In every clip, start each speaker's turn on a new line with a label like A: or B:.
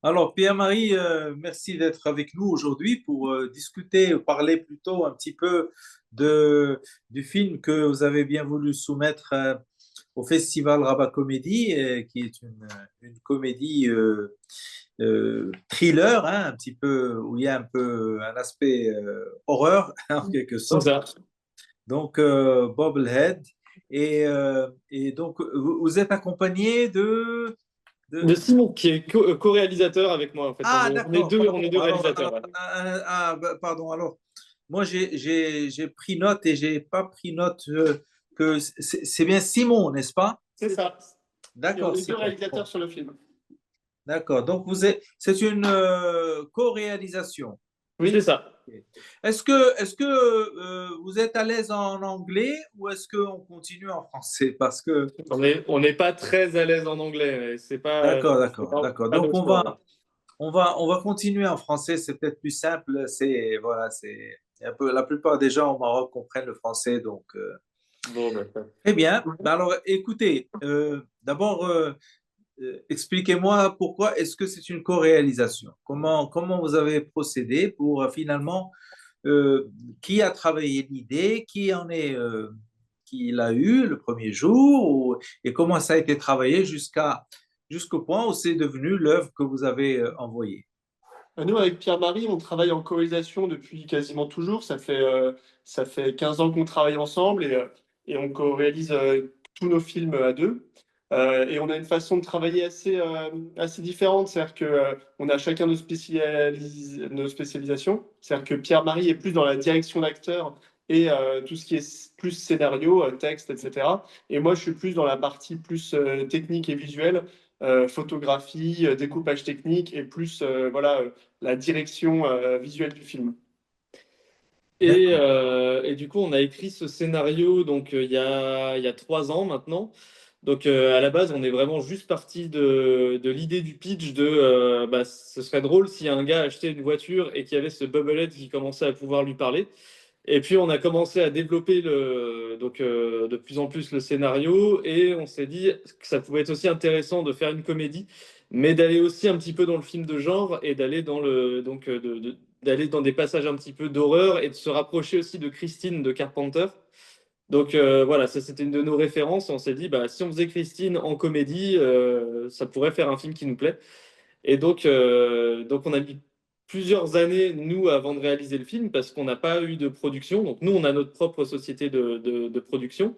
A: Alors, Pierre-Marie, merci d'être avec nous aujourd'hui pour discuter, parler plutôt un petit peu de, du film que vous avez bien voulu soumettre au Festival Rabat Comédie, qui est une comédie thriller, hein, un petit peu, où il y a un peu un aspect horreur, en quelque
B: C'est
A: sorte.
B: ça.
A: Donc, Bobblehead. Et donc, vous êtes accompagné
B: De
A: de,
B: Simon, qui est co-réalisateur avec moi, en fait.
A: Ah, d'accord,
B: On est
A: pardon.
B: deux réalisateurs. Ouais.
A: Pardon. Alors, moi, j'ai pris note et j'ai pas pris note que c'est bien Simon, n'est-ce pas?
B: C'est ça. Et on
A: D'accord,
B: est deux
A: Simon.
B: réalisateurs
A: Bon,
B: sur le film.
A: d'accord. Donc, c'est une co-réalisation.
B: Oui, c'est ça.
A: Est-ce que vous êtes à l'aise en anglais ou est-ce qu'on continue en français? Parce que,
B: On n'est pas très à l'aise en anglais, mais
A: d'accord,
B: c'est
A: d'accord, d'accord.
B: pas
A: Donc,
B: notre fort.
A: on va continuer en français, c'est peut-être plus simple. Voilà, c'est un peu, la plupart des gens au Maroc comprennent le français, donc
B: Bon, d'accord.
A: très bien. Ben alors, écoutez, d'abord, expliquez-moi pourquoi est-ce que c'est une co-réalisation? Comment vous avez procédé pour finalement, euh, qui a travaillé l'idée, qui l'a eu le premier jour, et comment ça a été travaillé jusqu'au point où c'est devenu l'œuvre que vous avez envoyée.
B: Nous, avec Pierre-Marie, on travaille en co-réalisation depuis quasiment toujours. Ça fait 15 ans qu'on travaille ensemble et on co-réalise tous nos films à deux. Et on a une façon de travailler assez différente. C'est-à-dire que, on a chacun nos spécialisations. C'est-à-dire que Pierre-Marie est plus dans la direction d'acteur et tout ce qui est plus scénario, texte, etc. Et moi, je suis plus dans la partie plus technique et visuelle, photographie, découpage technique et plus voilà, la direction visuelle du film.
A: D'accord.
B: Et du coup, on a écrit ce scénario donc il y a 3 ans maintenant. Donc à la base, on est vraiment juste parti de l'idée du pitch de bah, ce serait drôle si un gars achetait une voiture et qu'il y avait ce Bubblehead qui commençait à pouvoir lui parler. Et puis on a commencé à développer de plus en plus le scénario et on s'est dit que ça pouvait être aussi intéressant de faire une comédie, mais d'aller aussi un petit peu dans le film de genre et d'aller dans d'aller dans des passages un petit peu d'horreur et de se rapprocher aussi de Christine de Carpenter. Donc voilà, ça c'était une de nos références. On s'est dit bah si on faisait Christine en comédie, ça pourrait faire un film qui nous plaît. Et donc on a mis plusieurs années, nous, avant de réaliser le film, parce qu'on n'a pas eu de production. Donc nous, on a notre propre société de production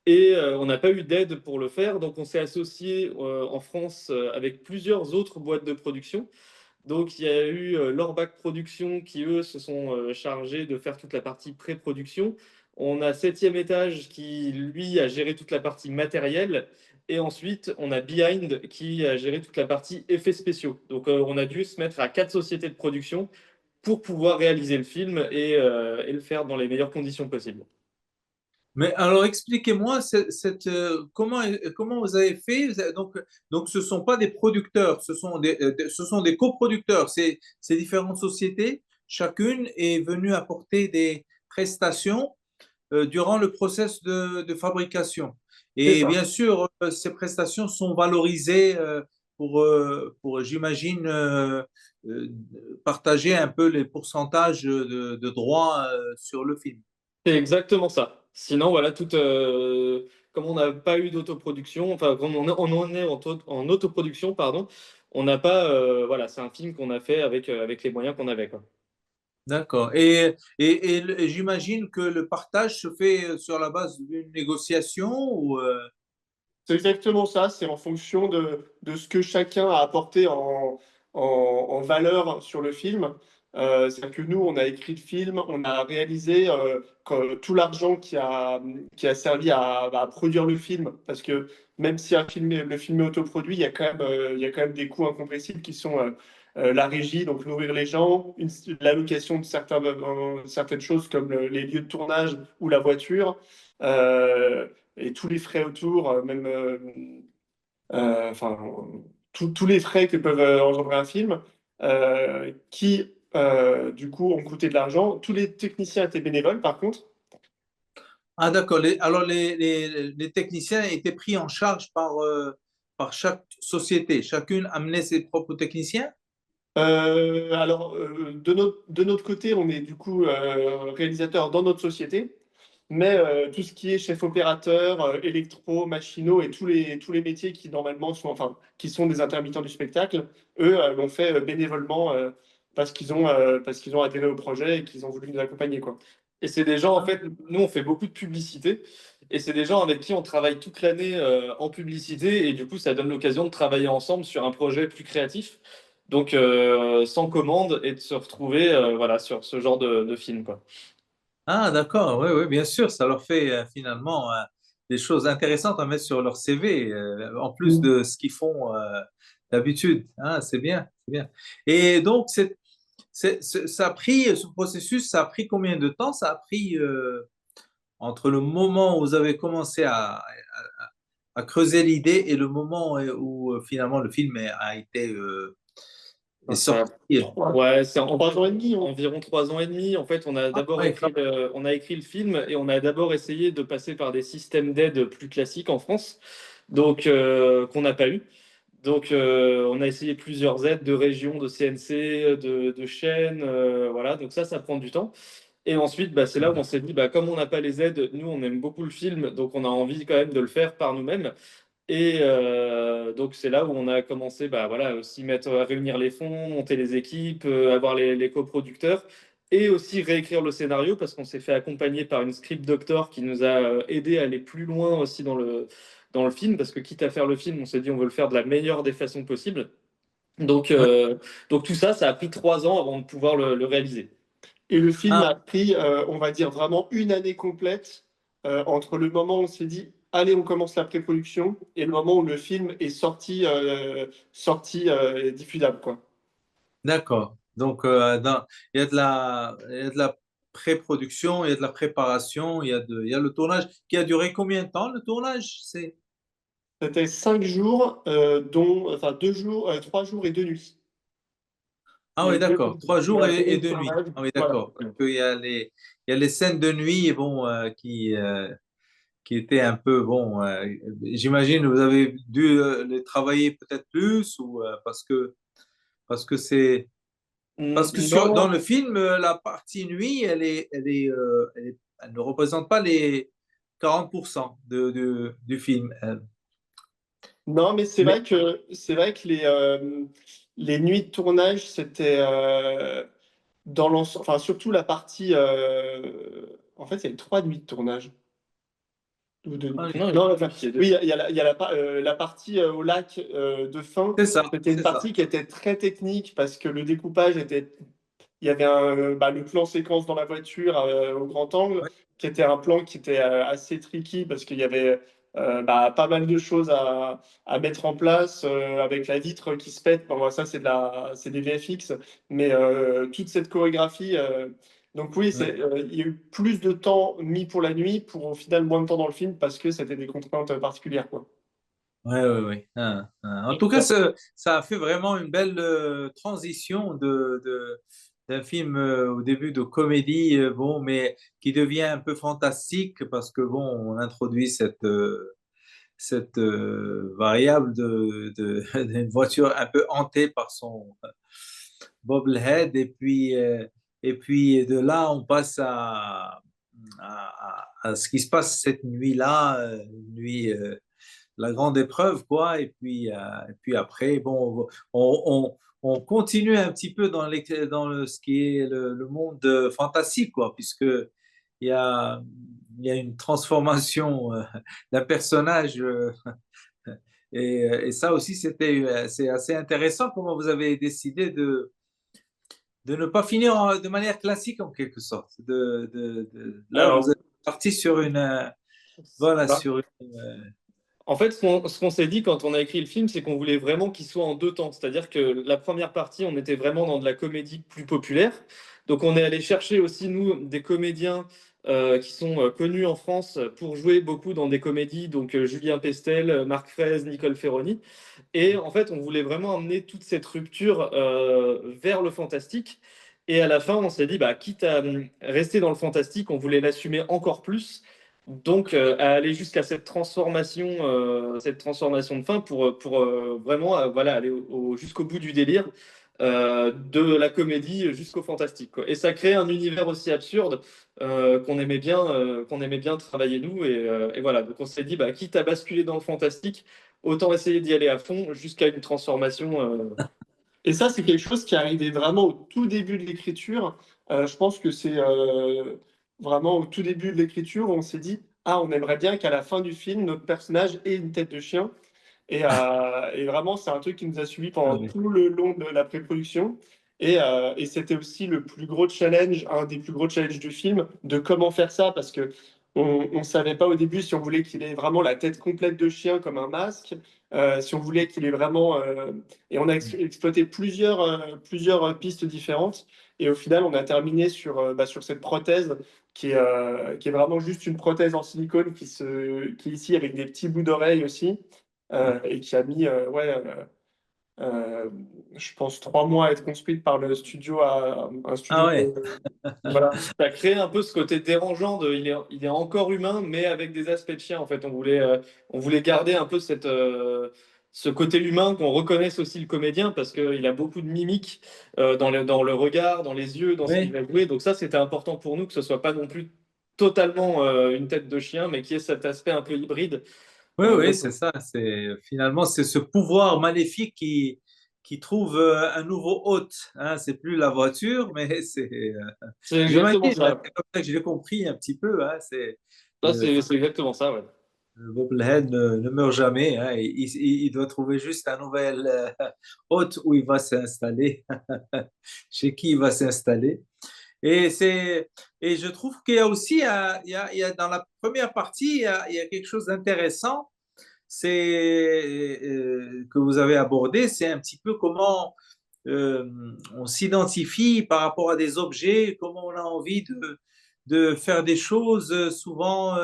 B: et on n'a pas eu d'aide pour le faire. Donc on s'est associé en France avec plusieurs autres boîtes de production. Donc il y a eu Lorbac Productions qui, eux, se sont chargés de faire toute la partie pré-production. On a Septième Étage qui, lui, a géré toute la partie matérielle. Et ensuite, on a Behind qui a géré toute la partie effets spéciaux. Donc on a dû se mettre à 4 sociétés de production pour pouvoir réaliser le film et le faire dans les meilleures conditions possibles.
A: Mais alors, expliquez-moi comment vous avez fait. Donc, ce ne sont pas des producteurs, ce sont des coproducteurs. Ces différentes sociétés, chacune est venue apporter des prestations durant le process de fabrication.
B: C'est
A: Et
B: ça.
A: bien sûr, ces prestations sont valorisées pour j'imagine, euh, partager un peu les pourcentages de droits sur le film.
B: C'est exactement ça. Sinon, voilà, comme on n'a pas eu d'autoproduction, enfin, comme on en est en autoproduction, pardon, on n'a pas, voilà, c'est un film qu'on a fait avec les moyens qu'on avait, quoi.
A: D'accord. Et j'imagine que le partage se fait sur la base d'une négociation ou
B: C'est exactement ça, c'est en fonction de ce que chacun a apporté en valeur sur le film. C'est-à-dire que nous, on a écrit le film, on a réalisé tout l'argent qui a servi à produire le film, parce que même si le film est autoproduit, il y a quand même des coûts incompressibles qui sont la régie, donc nourrir les gens, l'allocation de certaines choses comme les lieux de tournage ou la voiture. Euh, et tous les frais autour, même enfin tous les frais que peuvent engendrer un film, qui du coup ont coûté de l'argent. Tous les techniciens étaient bénévoles, par contre.
A: ah d'accord. Alors les techniciens étaient pris en charge par chaque sociétés, chacune amenait ses propres techniciens?
C: Alors, de notre côté, on est du coup réalisateur dans notre société, mais tout ce qui est chef opérateur, électro, machinaux et tous les métiers qui normalement sont, enfin, qui sont des intermittents du spectacle, eux l'ont fait bénévolement parce qu'ils ont adhéré au projet et qu'ils ont voulu nous accompagner, quoi.
B: Et c'est des gens, en fait, nous, on fait beaucoup de publicité. Et c'est des gens avec qui on travaille toute l'année en publicité. Et du coup, ça donne l'occasion de travailler ensemble sur un projet plus créatif. Donc, sans commande et de se retrouver voilà, sur ce genre de film, quoi.
A: Ah, d'accord, oui, oui, bien sûr, ça leur fait finalement des choses intéressantes à mettre sur leur CV, en plus de ce qu'ils font d'habitude. Ah, c'est bien, c'est bien. Et donc, ça a pris, ce processus, ça a pris combien de temps? Ça a pris entre le moment où vous avez commencé à creuser l'idée et le moment où finalement le film a été est
B: Ça,
A: sorti.
B: ouais, c'est
C: 3 ans et demi, hein.
B: environ 3 ans et demi. En fait, on a
A: Ah,
B: d'abord
A: ouais,
B: écrit on a écrit le film et on a d'abord essayé de passer par des systèmes d'aide plus classiques en France, donc qu'on n'a pas eu. Donc, on a essayé plusieurs aides de régions, de CNC, de chaînes, voilà. Donc ça prend du temps. Et ensuite, bah, c'est là où on s'est dit, bah, comme on n'a pas les aides, nous, on aime beaucoup le film, donc on a envie quand même de le faire par nous-mêmes. Et donc, c'est là où on a commencé, bah, voilà, aussi à réunir les fonds, monter les équipes, avoir les coproducteurs et aussi réécrire le scénario parce qu'on s'est fait accompagner par une script doctor qui nous a aidé à aller plus loin aussi dans le film parce que quitte à faire le film, on s'est dit on veut le faire de la meilleure des façons possibles. Donc,
A: ouais.
B: donc tout ça, ça a pris 3 ans avant de pouvoir le réaliser.
C: Et le film
A: Ah,
C: a pris, on va dire, vraiment une année complète entre le moment où on s'est dit, allez, on commence la pré-production, et le moment où le film est sorti et diffusable, quoi.
A: d'accord. Donc, il y a il y a de la pré-production, il y a de la préparation, il y a le tournage qui a duré combien de temps, le tournage?
C: C'était 5 jours, dont, enfin, 2 jours, 3 jours et 2 nuits. Il
A: Ah
C: y a
A: oui,
C: eu
A: d'accord. Trois
C: il y
A: jours
C: a
A: et
C: eu le
A: deux nuits.
C: tournage,
A: Ah oui,
C: voilà.
A: d'accord. Parce qu'il il y a les scènes de nuit, bon, qui étaient un peu, bon, j'imagine que vous avez dû les travailler peut-être plus ou parce que c'est, parce que dans
C: Non,
A: le film, la partie nuit, elle ne représente pas les 40% du film.
C: non, mais
A: Mais,
C: c'est vrai que les nuits de tournage, c'était dans l'ensemble, enfin, surtout la partie. En fait, il y a eu 3 nuits de tournage. Ou deux nuits.
A: ah,
B: Non,
C: Non, enfin,
B: il y a
C: oui, il y a la partie au lac de fin.
A: c'est ça,
C: C'était une
A: c'est ça.
C: partie qui était très technique parce que le découpage était. Il y avait le plan séquence dans la voiture au grand angle,
A: Ouais,
C: qui était un plan qui était assez tricky parce qu'il y avait pas mal de choses à mettre en place avec la vitre qui se pète. Bon, ça, c'est des VFX, mais toute cette chorégraphie. Donc oui,
A: ouais.
C: il y a eu plus de temps mis pour la nuit, pour au final moins de temps dans le film parce que c'était des contraintes particulières, quoi.
A: Ouais, ouais, ouais. En tout cas, ça a fait vraiment une belle transition d'un film au début de comédie, bon, mais qui devient un peu fantastique parce que bon, on introduit cette variable d'une voiture un peu hantée par son bobblehead et puis de là, on passe à ce qui se passe cette nuit-là, une nuit la grande épreuve, quoi. Et puis après, bon, on continue un petit peu ce qui est le monde fantastique, quoi, puisque il y a, il y a une transformation d'un personnage. Et ça aussi, c'est assez intéressant comment vous avez décidé de ne pas finir de manière classique, en quelque sorte. Là, vous
C: Alors,
A: êtes parti sur voilà,
C: bah,
A: sur
B: En fait, ce qu'on s'est dit quand on a écrit le film, c'est qu'on voulait vraiment qu'il soit en deux temps. C'est-à-dire que la première partie, on était vraiment dans de la comédie plus populaire. Donc, on est allé chercher aussi, nous, des comédiens qui sont connus en France pour jouer beaucoup dans des comédies. Donc, Julien Pestel, Marc Fraise, Nicole Ferroni. Et en fait, on voulait vraiment amener toute cette rupture vers le fantastique. Et à la fin, on s'est dit, bah, quitte à rester dans le fantastique, on voulait l'assumer encore plus Donc, à aller jusqu'à cette transformation de fin pour vraiment voilà, aller jusqu'au bout du délire, de la comédie jusqu'au fantastique, quoi. Et ça crée un univers aussi absurde qu'on aimait bien travailler nous. Et voilà, donc on s'est dit, bah, quitte à basculer dans le fantastique, autant essayer d'y aller à fond jusqu'à une transformation.
C: Et ça, c'est quelque chose qui est arrivé vraiment au tout début de l'écriture. Je pense que c'est vraiment au tout début de l'écriture, on s'est dit, ah, on aimerait bien qu'à la fin du film, notre personnage ait une tête de chien. Et vraiment, c'est un truc qui nous a suivis
A: Ah
C: pendant
A: oui.
C: tout le long de la pré-production. Et c'était aussi le plus gros challenge, un des plus gros challenges du film, de comment faire ça, parce que on ne savait pas au début si on voulait qu'il ait vraiment la tête complète de chien comme un masque, si on voulait qu'il ait vraiment... et on a exploité plusieurs pistes différentes. Et au final, on a terminé sur cette prothèse qui est vraiment juste une prothèse en silicone qui est ici avec des petits bouts d'oreilles aussi et qui a mis, je pense, 3 mois à être construite par le studio, un
A: Ah
C: studio.
A: ouais.
C: Voilà.
B: Ça crée un peu ce côté dérangeant il est encore humain, mais avec des aspects de chien. En fait, on voulait garder un peu ce côté humain, qu'on reconnaisse aussi le comédien, parce qu'il a beaucoup de mimiques dans le regard, dans les yeux, dans ce qu'il
A: Oui,
B: va jouer. Donc ça, c'était important pour nous que ce soit pas non plus totalement une tête de chien, mais qu'il y ait cet aspect un peu hybride.
A: oui, oui,
B: Donc,
A: c'est ça. C'est finalement c'est ce pouvoir maléfique qui trouve un nouveau hôte. Hein. C'est plus la voiture, mais c'est
B: c'est exactement
A: j'imagine. Hein,
B: ça.
A: c'est comme ça que je l'ai compris un petit peu. Hein. C'est
B: Ça,
A: le,
B: c'est exactement ça, ouais.
A: le Bobblehead ne meurt jamais. Hein. Il doit trouver juste un nouvel hôte où il va s'installer, chez qui il va s'installer. Et c'est et je trouve qu'il y a aussi il y a dans la première partie il y a quelque chose d'intéressant c'est que vous avez abordé, c'est un petit peu comment euh, on s'identifie par rapport à des objets, comment on a envie de faire des choses souvent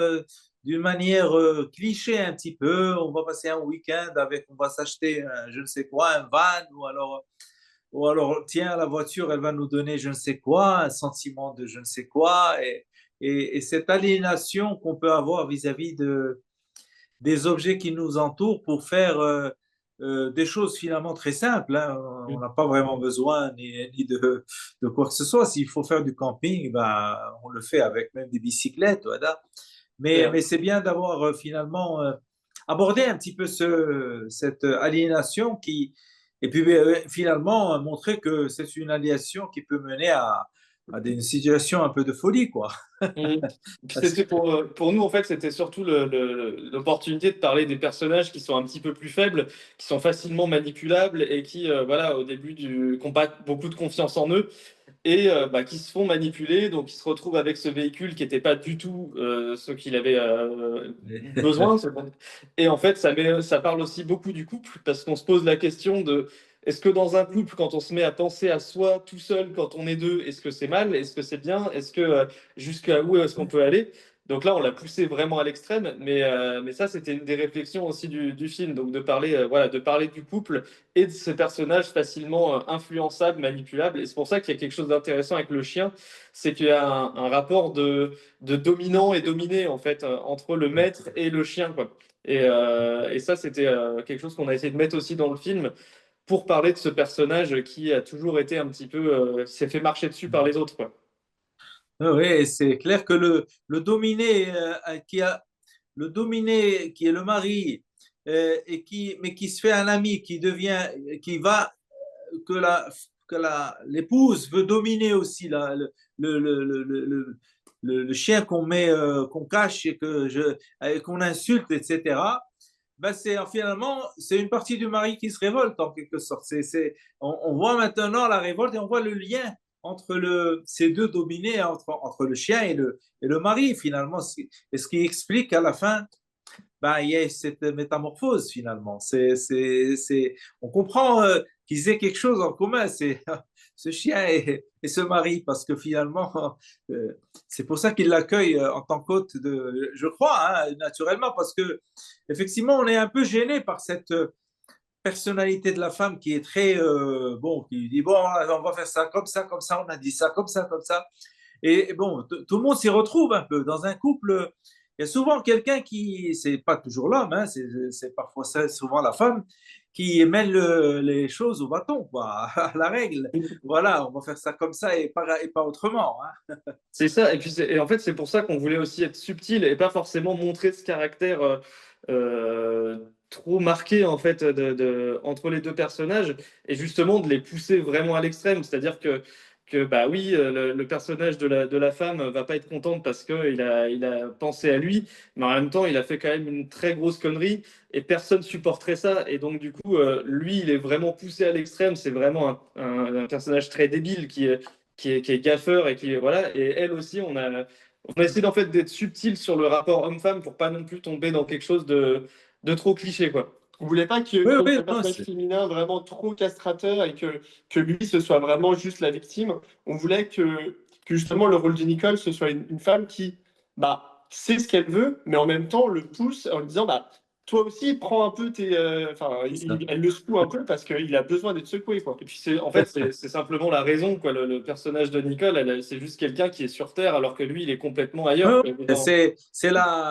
A: d'une manière cliché un petit peu. On va passer un week-end avec, on va s'acheter je ne sais quoi, un van, ou alors, tiens, la voiture, elle va nous donner je ne sais quoi, un sentiment de je ne sais quoi, et cette aliénation qu'on peut avoir vis-à-vis des objets qui nous entourent pour faire des choses finalement très simples. Hein. On n'a pas vraiment besoin ni de quoi que ce soit. S'il faut faire du camping, ben, on le fait avec même des bicyclettes. Voilà. Mais c'est bien d'avoir finalement abordé un petit peu cette aliénation et puis finalement montrer que c'est une aliénation qui peut mener à des situations un peu de folie, quoi.
B: Mhm. Puis
A: Parce
B: c'était
A: que-
B: pour nous, en fait, c'était surtout l'opportunité de parler des personnages qui sont un petit peu plus faibles, qui sont facilement manipulables et qui, voilà, au début n'ont pas beaucoup de confiance en eux et bah, qui se font manipuler, donc qui se retrouvent avec ce véhicule qui n'était pas du tout ce qu'il avait besoin. Et en fait, ça parle aussi beaucoup du couple, parce qu'on se pose la question de est-ce que dans un couple, quand on se met à penser à soi tout seul, quand on est deux, est-ce que c'est mal? Est-ce que c'est bien? Est-ce que jusqu'à où est-ce qu'on peut aller? Donc là, on l'a poussé vraiment à l'extrême, mais ça, c'était une des réflexions aussi du film, donc de parler, voilà, de parler du couple et de ces personnages facilement influençables, manipulables. Et c'est pour ça qu'il y a quelque chose d'intéressant avec le chien, c'est qu'il y a un rapport de dominant et dominé, en fait, entre le maître et le chien, quoi. Et ça, c'était quelque chose qu'on a essayé de mettre aussi dans le film pour parler de ce personnage qui a toujours été un petit peu, s'est fait marcher dessus par les autres, quoi.
A: Oui, c'est clair que le dominé le dominé qui est le mari mais qui se fait un ami, qui va que l'épouse veut dominer aussi le, le, le, le, le chien qu'on met qu'on cache et qu'on insulte, etc. Ben finalement c'est une partie du mari qui se révolte en quelque sorte. On voit maintenant la révolte et on voit le lien entre ces deux dominés, entre le chien et le mari, finalement. Et ce qui explique à la fin, ben, il y a cette métamorphose, finalement. On comprend qu'ils aient quelque chose en commun, c'est ce chien et ce mari, parce que finalement, c'est pour ça qu'ils l'accueillent en tant qu'hôte, je crois, hein, naturellement, parce que effectivement, on est un peu gêné par cette personnalité de la femme qui est très bon, qui dit bon, on va faire ça, comme ça, on a dit ça, comme ça, comme ça. Et bon, tout le monde s'y retrouve un peu dans un couple. il y a souvent quelqu'un qui, c'est pas toujours l'homme, hein, c'est parfois ça, souvent la femme, qui mène les choses au bâton, quoi, à la règle. Voilà, on va faire ça comme ça et pas autrement, hein.
B: C'est ça, et puis et en fait c'est pour ça qu'on voulait aussi être subtil et pas forcément montrer ce caractère trop marqué en fait entre les deux personnages et justement de les pousser vraiment à l'extrême, c'est-à-dire que bah oui le personnage de la femme va pas être contente parce que il a pensé à lui, mais en même temps il a fait quand même une très grosse connerie et personne supporterait ça et donc du coup lui il est vraiment poussé à l'extrême, c'est vraiment un personnage très débile qui est gaffeur et qui voilà. Et elle aussi, on a essayé en fait d'être subtil sur le rapport homme-femme pour pas non plus tomber dans quelque chose de trop cliché, quoi.
C: On voulait pas
A: Oui,
C: qu'il y ait
A: oui,
C: un
A: non,
C: personnage féminin vraiment trop castrateur et que lui, ce soit vraiment juste la victime. On voulait que justement le rôle de Nicole, ce soit une femme qui bah, sait ce qu'elle veut, mais en même temps le pousse en lui disant bah, toi aussi, prends un peu tes. Enfin,
A: c'est ça.
C: elle le secoue un peu parce qu'il a besoin d'être secoué, quoi.
B: Et puis en fait, c'est simplement la raison, quoi. Le personnage de Nicole, c'est juste quelqu'un qui est sur Terre alors que lui, il est complètement
A: Ouais,
B: ailleurs.
A: ouais,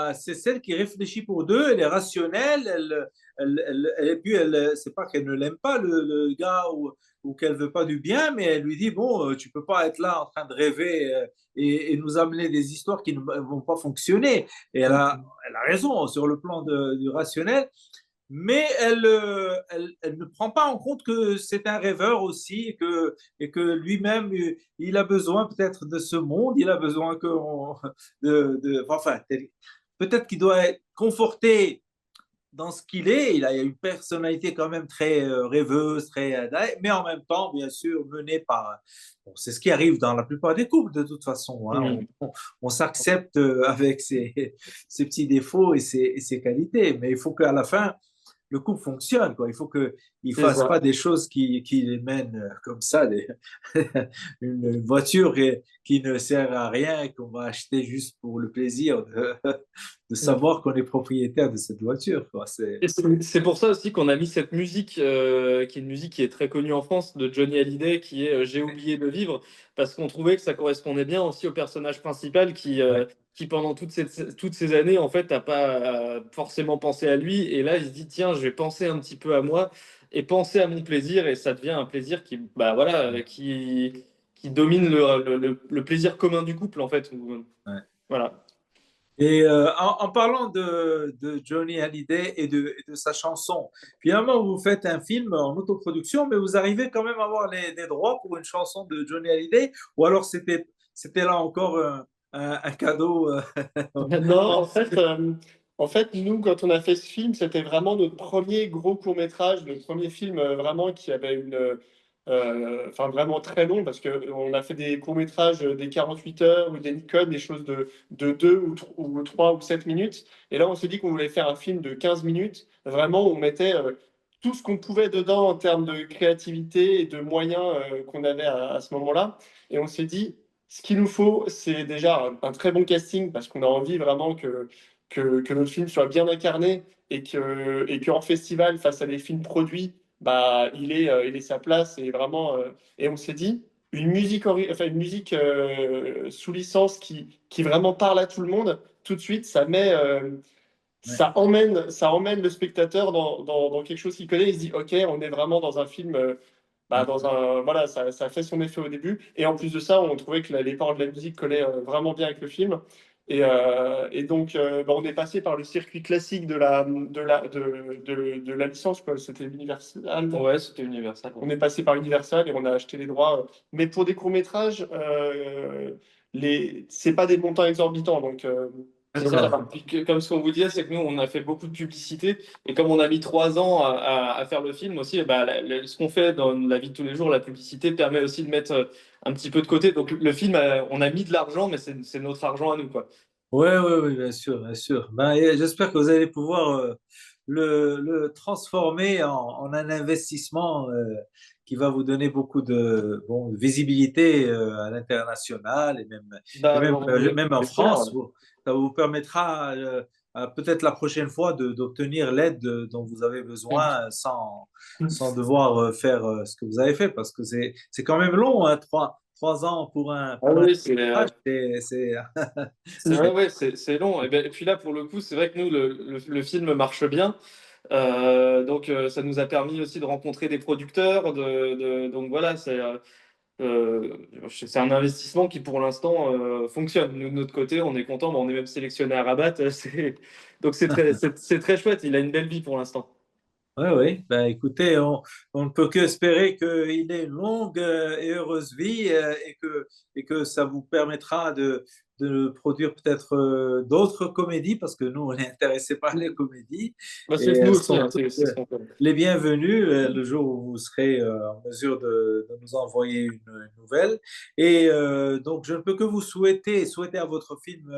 A: c'est celle qui réfléchit pour deux, elle est rationnelle, et puis c'est pas qu'elle ne l'aime pas le gars ou qu'elle veut pas du bien, mais elle lui dit bon, tu peux pas être là en train de rêver et nous amener des histoires qui ne vont pas fonctionner. Et elle a raison sur le plan du rationnel, mais elle ne prend pas en compte que c'est un rêveur aussi et que lui-même, il a besoin peut-être de ce monde, il a besoin enfin, peut-être qu'il doit être conforté dans ce qu'il est. Il a une personnalité quand même très rêveuse, mais en même temps, bien sûr, menée par. Bon, c'est ce qui arrive dans la plupart des couples de toute façon, hein.
B: Mm.
A: On s'accepte avec ses petits défauts et ses qualités, mais il faut qu'à la fin, le couple fonctionne, quoi. Il faut qu'il ne
C: C'est
A: fasse
C: ça.
A: pas des choses qui les mènent comme ça, une voiture qui ne sert à rien, qu'on va acheter juste pour le plaisir de savoir qu'on est propriétaire de cette voiture, quoi.
B: Et c'est pour ça aussi qu'on a mis cette musique, qui est une musique qui est très connue en France, de Johnny Hallyday, qui est J'ai oublié de vivre, parce qu'on trouvait que ça correspondait bien aussi au personnage principal
A: Ouais.
B: qui pendant toutes ces années, en fait, n'a pas forcément pensé à lui. Et là, il se dit, tiens, je vais penser un petit peu à moi et penser à mon plaisir. Et ça devient un plaisir bah, voilà, qui domine le plaisir commun du couple, en fait.
A: Ouais.
B: Voilà.
A: Et en parlant de Johnny Hallyday et de sa chanson, finalement, vous faites un film en autoproduction, mais vous arrivez quand même à avoir des droits pour une chanson de Johnny Hallyday, ou alors c'était là encore un cadeau.
C: Non, en fait, nous, quand on a fait ce film, c'était vraiment notre premier gros court-métrage, le premier film vraiment qui avait enfin vraiment très long, parce qu'on a fait des courts-métrages des 48 heures ou des Nikon, des choses de 2 ou 3 ou 7 minutes. Et là, on s'est dit qu'on voulait faire un film de 15 minutes. Vraiment, on mettait tout ce qu'on pouvait dedans en termes de créativité et de moyens qu'on avait à ce moment-là. Et on s'est dit, ce qu'il nous faut, c'est déjà un très bon casting parce qu'on a envie vraiment que notre film soit bien incarné et qu'en festival, face à des films produits, bah, il ait sa place et vraiment. Et on s'est dit, enfin, une musique sous licence qui vraiment parle à tout le monde, tout de suite,
A: Ouais.
C: ça emmène le spectateur dans quelque chose qu'il connaît. Il se dit, OK, on est vraiment dans un film. Bah, voilà, ça a fait son effet au début. Et en plus de ça, on trouvait que les paroles de la musique collaient vraiment bien avec le film. Et donc, bah, on est passé par le circuit classique de la licence, quoi. C'était Universal.
B: Ouais, c'était Universal.
C: On est passé par Universal et on a acheté les droits. Mais pour des courts-métrages, c'est pas des montants exorbitants. Donc,
B: C'est
C: donc ça
B: ça.
C: va.
B: Puis comme ce qu'on vous disait, c'est que nous, on a fait beaucoup de publicité. Et comme on a mis 3 ans à faire le film aussi, bah, ce qu'on fait dans la vie de tous les jours, la publicité permet aussi de mettre un petit peu de côté. Donc le film, on a mis de l'argent, mais c'est notre argent à nous, quoi.
A: Ouais, ouais, ouais, bien sûr, bien sûr. Ben, et j'espère que vous allez pouvoir le transformer en un investissement qui va vous donner beaucoup de visibilité à l'international et
B: Bah,
A: même, même en
B: j'espère.
A: France. Ça vous permettra peut-être la prochaine fois d'obtenir l'aide dont vous avez besoin sans devoir faire ce que vous avez fait parce que c'est quand même long, hein, 3 ans pour
B: Ah
A: un
B: oui, c'est long. Et puis là, pour le coup, c'est vrai que nous, le film marche bien. Donc, ça nous a permis aussi de rencontrer des producteurs. Donc voilà, c'est un investissement qui, pour l'instant, fonctionne. Nous, de notre côté, on est content. On est même sélectionné à Rabat. Donc, c'est très chouette. Il a une belle vie pour l'instant.
A: Oui, oui. Ben, écoutez, on ne peut qu'espérer qu'il ait une longue et heureuse vie et que ça vous permettra de produire peut-être d'autres comédies, parce que nous, on est intéressés par les comédies
B: Bah,
A: et
B: c'est nous
A: elles
B: aussi,
A: sont
B: hein,
A: toutes
B: c'est ce qu'on fait.
A: les bienvenues le jour où vous serez en mesure de nous envoyer une nouvelle. Et donc, je ne peux que vous souhaiter à votre film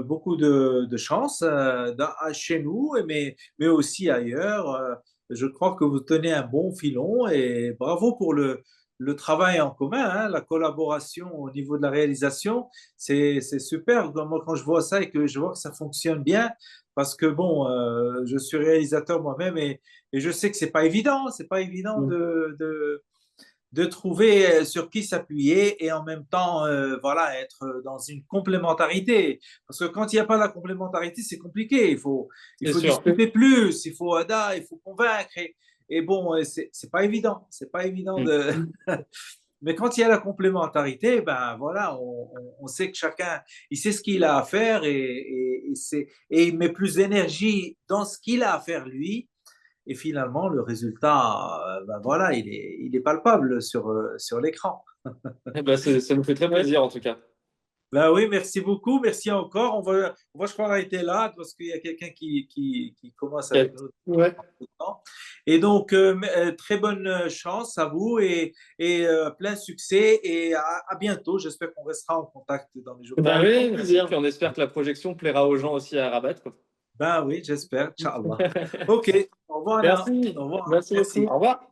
A: beaucoup de chance chez nous, mais aussi ailleurs. Je crois que vous tenez un bon filon et bravo pour le travail en commun, hein, la collaboration au niveau de la réalisation. C'est super. Moi, quand je vois ça et que je vois que ça fonctionne bien, parce que bon, je suis réalisateur moi-même et je sais que c'est pas évident
B: Mm.
A: de trouver sur qui s'appuyer et en même temps, voilà, être dans une complémentarité. Parce que quand il n'y a pas la complémentarité, c'est compliqué. Il
B: C'est
A: faut
B: sûr.
A: discuter plus, il faut convaincre. Et bon, c'est pas évident. C'est pas évident
B: Mm.
A: de. Mais quand il y a la complémentarité, ben voilà, on sait que chacun, il sait ce qu'il a à faire et il met plus d'énergie dans ce qu'il a à faire lui. Et finalement, le résultat, ben voilà, il est palpable sur l'écran.
B: Eh ben, ça nous fait très plaisir, en tout cas.
A: Ben oui, merci beaucoup, merci encore. On va je crois, arrêter là parce qu'il y a quelqu'un qui commence avec nous
C: Ouais.
A: temps. Et donc, très bonne chance à vous et plein succès et à bientôt. J'espère qu'on restera en contact dans les jours qui
B: Bah
A: viennent.
B: oui, plaisir. Puis on espère que la projection plaira aux gens aussi à Rabat, quoi.
A: Ben oui, j'espère. Inch'Allah. OK, au revoir, Alain.
B: Merci.
A: Au revoir.
B: Merci beaucoup.
A: Merci.
B: Au revoir.